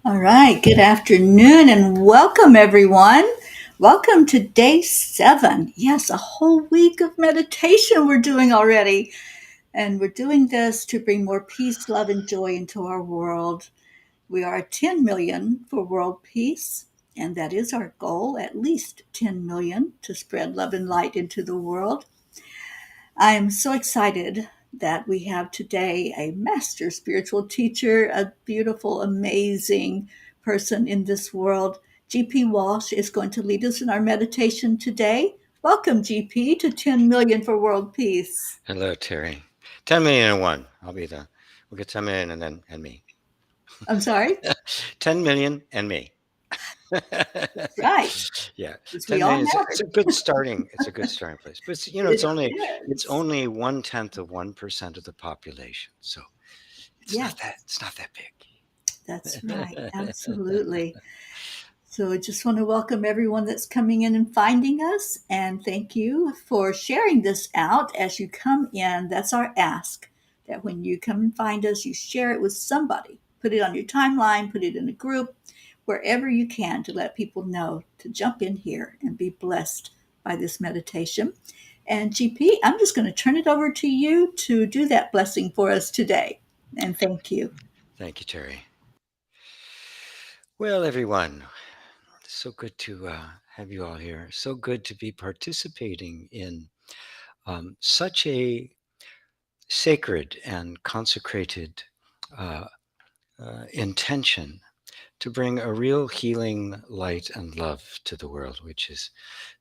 All right, good afternoon and welcome everyone. Welcome to day 7. Yes, a whole week of meditation we're doing already. And we're doing this to bring more peace, love, and joy into our world. We are at 10 million for world peace, and that is our goal, at least 10 million to spread love and light into the world. I am so excited that we have today a master spiritual teacher, a beautiful, amazing person in this world. GP Walsh is going to lead us in our meditation today. Welcome, GP, to 10 million for world peace. Hello, Terry. 10 million and one. We'll get 10 million and me. I'm sorry? 10 million and me. That's right, Yeah, because we 10 all million. matter. It's a good starting. It's a good starting place. But it's It only is. 1/10 of 1% of the population. So Yes, it's not that that's right. big. Absolutely. So I just want to welcome everyone that's coming in and finding us. And thank you for sharing this out as you come in. That's our ask, that when you come and find us, you share it with somebody. Put it on your timeline, put it in a group, wherever you can to let people know to jump in here and be blessed by this meditation. And GP, I'm just going to turn it over to you to do that blessing for us today. And thank you. Thank you, Terry. Well, everyone, so good to have you all here. So good to be participating in such a sacred and consecrated uh, intention to bring a real healing light and love to the world, which is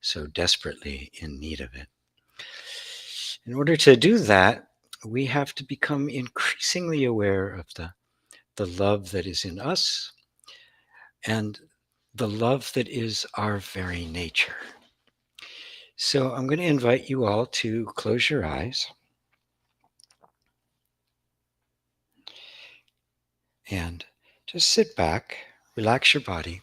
so desperately in need of it. In order to do that, we have to become increasingly aware of the love that is in us and the love that is our very nature. So I'm going to invite you all to close your eyes and just sit back, relax your body,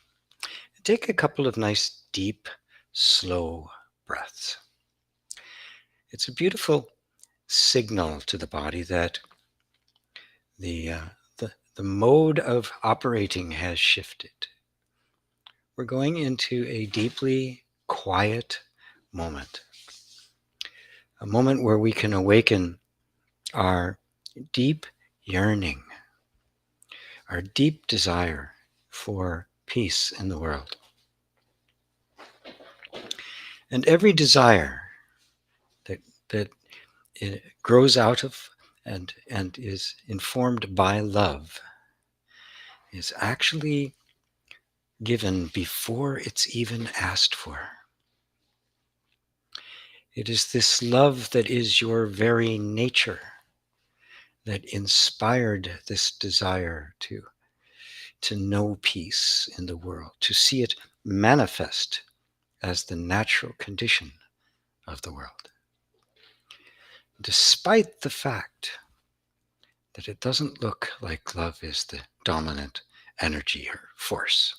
and take a couple of nice, deep, slow breaths. It's a beautiful signal to the body that the, uh, the mode of operating has shifted. We're going into a deeply quiet moment, a moment where we can awaken our deep yearning, our deep desire for peace in the world. And every desire that it grows out of and is informed by love is actually given before it's even asked for. It is this love that is your very nature that inspired this desire to know peace in the world, to see it manifest as the natural condition of the world. Despite the fact that it doesn't look like love is the dominant energy or force.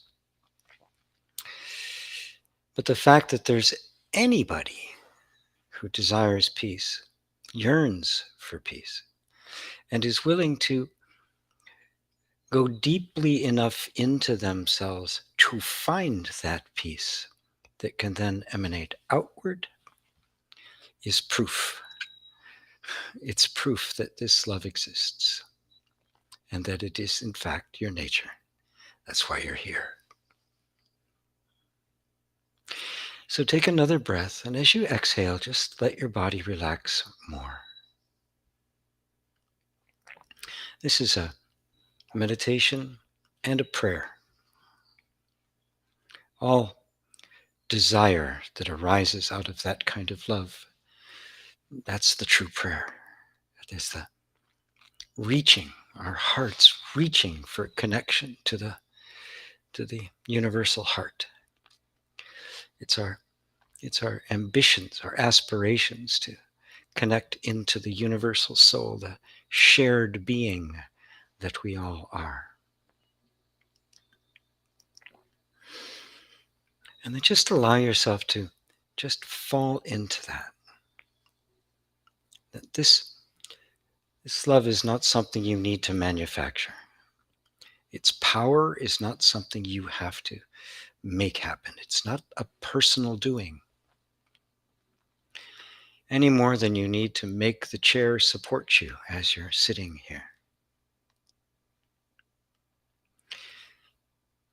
But the fact that there's anybody who desires peace, yearns for peace, and is willing to go deeply enough into themselves to find that peace that can then emanate outward is proof. It's proof that this love exists and that it is, in fact, your nature. That's why you're here. So take another breath, and as you exhale, just let your body relax more. This is a meditation and a prayer. All desire that arises out of that kind of love, that's the true prayer. It is the reaching, our hearts reaching for connection to the universal heart. It's our ambitions, our aspirations to connect into the universal soul, the shared being that we all are. And then just allow yourself to just fall into that. That this love is not something you need to manufacture. Its power is not something you have to make happen. It's not a personal doing any more than you need to make the chair support you as you're sitting here.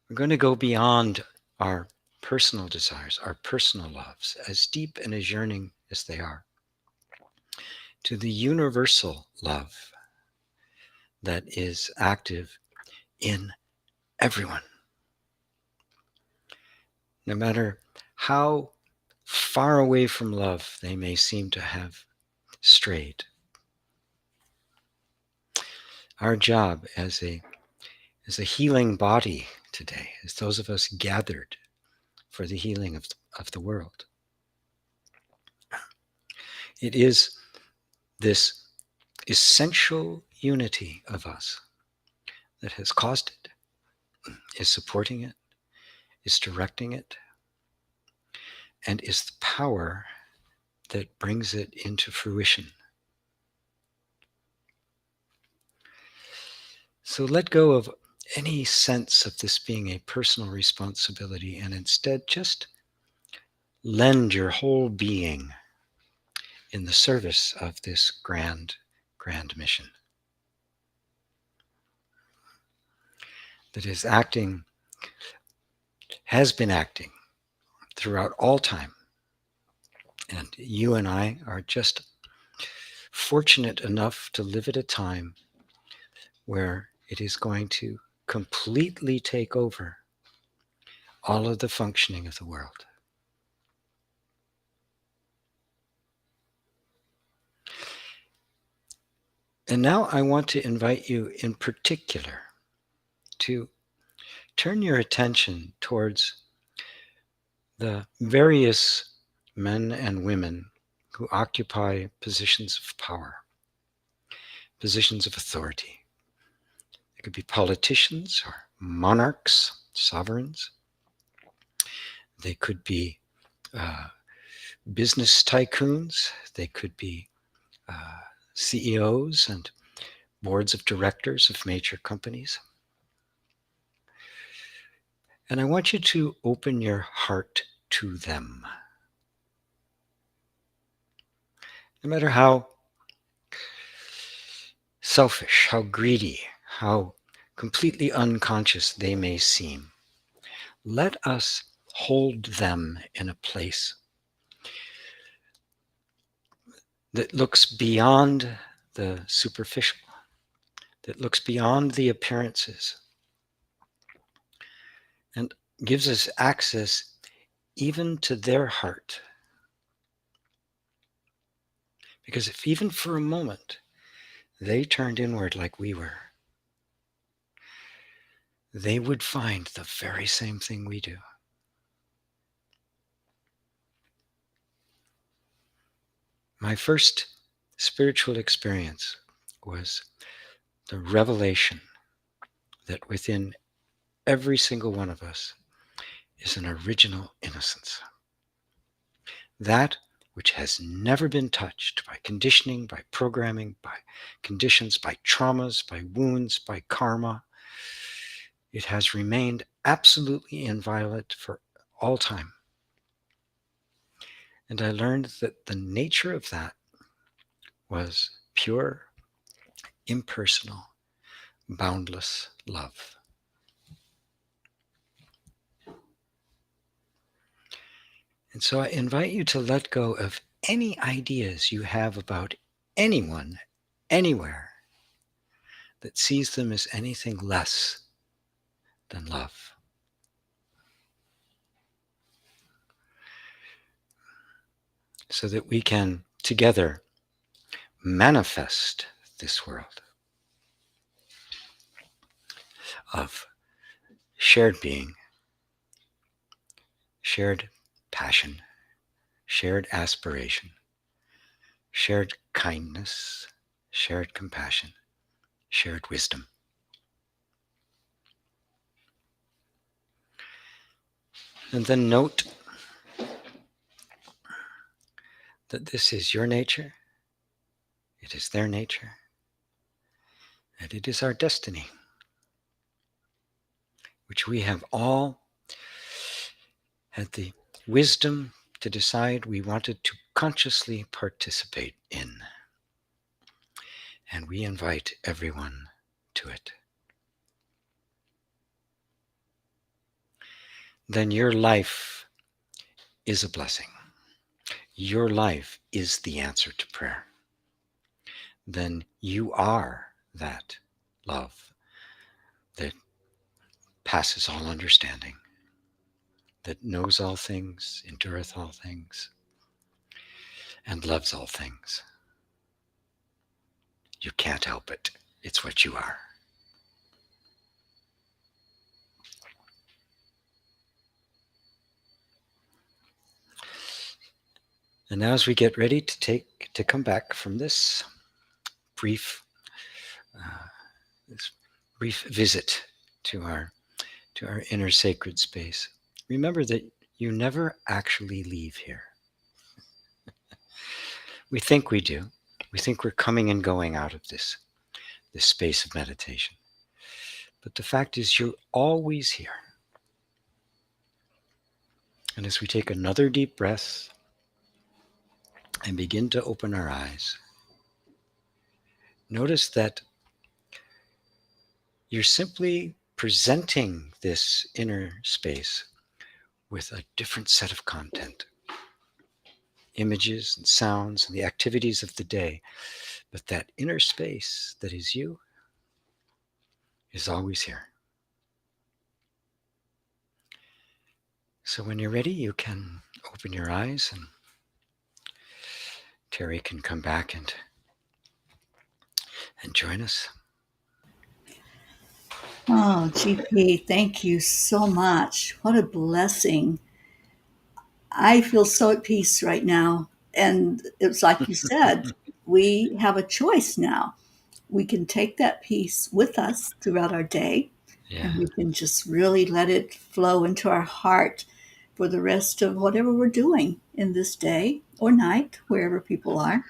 We're going to go beyond our personal desires, our personal loves, as deep and as yearning as they are, to the universal love that is active in everyone. No matter how far away from love they may seem to have strayed. Our job as a healing body today, as those of us gathered for the healing of the world, it is this essential unity of us that has caused it, is supporting it, is directing it, and is the power that brings it into fruition. So let go of any sense of this being a personal responsibility and instead just lend your whole being in the service of this grand mission that is acting, has been acting throughout all time. And you and I are just fortunate enough to live at a time where it is going to completely take over all of the functioning of the world. And now I want to invite you in particular to turn your attention towards the various men and women who occupy positions of power, positions of authority. They could be politicians or monarchs, sovereigns. They could be business tycoons. They could be CEOs and boards of directors of major companies. And I want you to open your heart to them. No matter how selfish, how greedy, how completely unconscious they may seem, let us hold them in a place that looks beyond the superficial, that looks beyond the appearances, and gives us access even to their heart. Because if even for a moment they turned inward like we were, they would find the very same thing we do. My first spiritual experience was the revelation that within every single one of us is an original innocence. That which has never been touched by conditioning, by programming, by conditions, by traumas, by wounds, by karma. It has remained absolutely inviolate for all time. And I learned that the nature of that was pure, impersonal, boundless love. And so I invite you to let go of any ideas you have about anyone, anywhere, that sees them as anything less than love. So that we can together manifest this world of shared being, shared passion, shared aspiration, shared kindness, shared compassion, shared wisdom. And then note that this is your nature, it is their nature, and it is our destiny. which we have all had the wisdom to decide we wanted to consciously participate in. And we invite everyone to it. Then your life is a blessing. Your life is the answer to prayer. Then you are that love that passes all understanding, that knows all things, endureth all things, and loves all things. You can't help it. It's what you are. And now as we get ready to come back from brief uh, this brief visit to our inner sacred space, remember that you never actually leave here. We think we do. We think we're coming and going out of this space of meditation. But the fact is, you're always here. And as we take another deep breath and begin to open our eyes, notice that you're simply presenting this inner space with a different set of content, images and sounds and the activities of the day. But that inner space that is you is always here. So when you're ready, you can open your eyes and Terry can come back and join us. Oh, GP, thank you so much. What a blessing. I feel so at peace right now. And it's like you said, we have a choice now. We can take that peace with us throughout our day, Yeah. and we can just really let it flow into our heart for the rest of whatever we're doing in this day or night, wherever people are.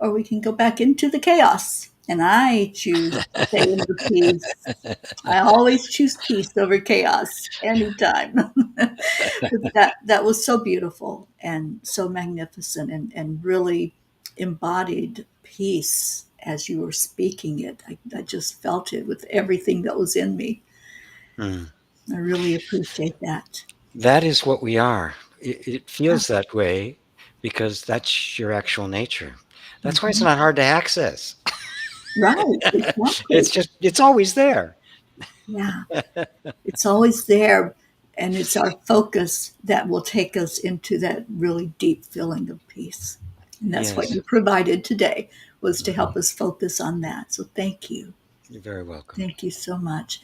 Or we can go back into the chaos. And I choose to stay in the peace. I always choose peace over chaos anytime. But that was so beautiful and so magnificent, and really embodied peace as you were speaking it. I just felt it with everything that was in me. Mm. I really appreciate that. That is what we are. It Yeah, feels that way because that's your actual nature. That's why it's mhm. not hard to access. Right, exactly. It's always there. Yeah, it's always there. And it's our focus that will take us into that really deep feeling of peace. And that's what Yes. you provided today, was to Mhm. help us focus on that. So thank you. You're very welcome. Thank you so much.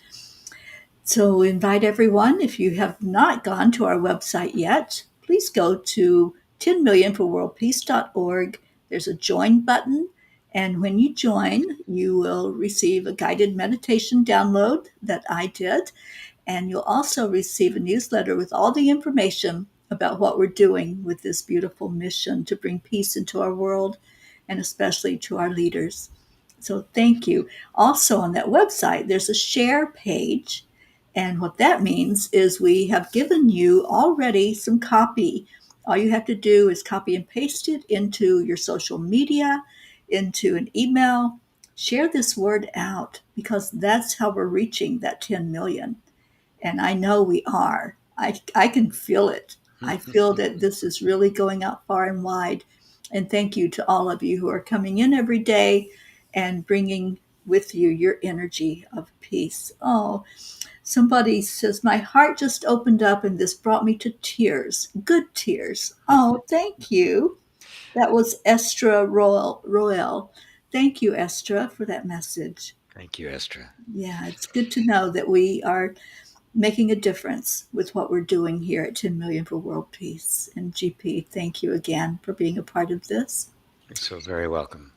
So invite everyone, if you have not gone to our website yet, please go to 10millionforworldpeace.org. There's a join button. And when you join, you will receive a guided meditation download that I did. And you'll also receive a newsletter with all the information about what we're doing with this beautiful mission to bring peace into our world and especially to our leaders. So thank you. Also, on that website, there's a share page. And what that means is we have given you already some copy. All you have to do is copy and paste it into your social media, into an email. Share this word out, because that's how we're reaching that 10 million. And I know we are. I can feel it. I feel that this is really going out far and wide. And thank you to all of you who are coming in every day and bringing with you your energy of peace. Oh, somebody says, my heart just opened up and this brought me to tears. Good tears. Oh, thank you. That was Estra Royal. Thank you, Estra, for that message. Thank you, Estra. Yeah, it's good to know that we are making a difference with what we're doing here at 10 Million for World Peace. And GP, thank you again for being a part of this. You're so very welcome.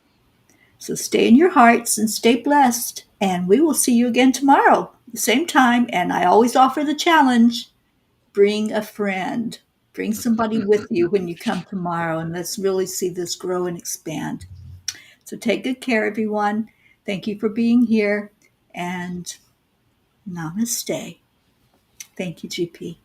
So stay in your hearts and stay blessed. And we will see you again tomorrow, the same time. And I always offer the challenge: bring a friend, bring somebody with you when you come tomorrow, and let's really see this grow and expand. So take good care, everyone. Thank you for being here, and namaste. Thank you, GP.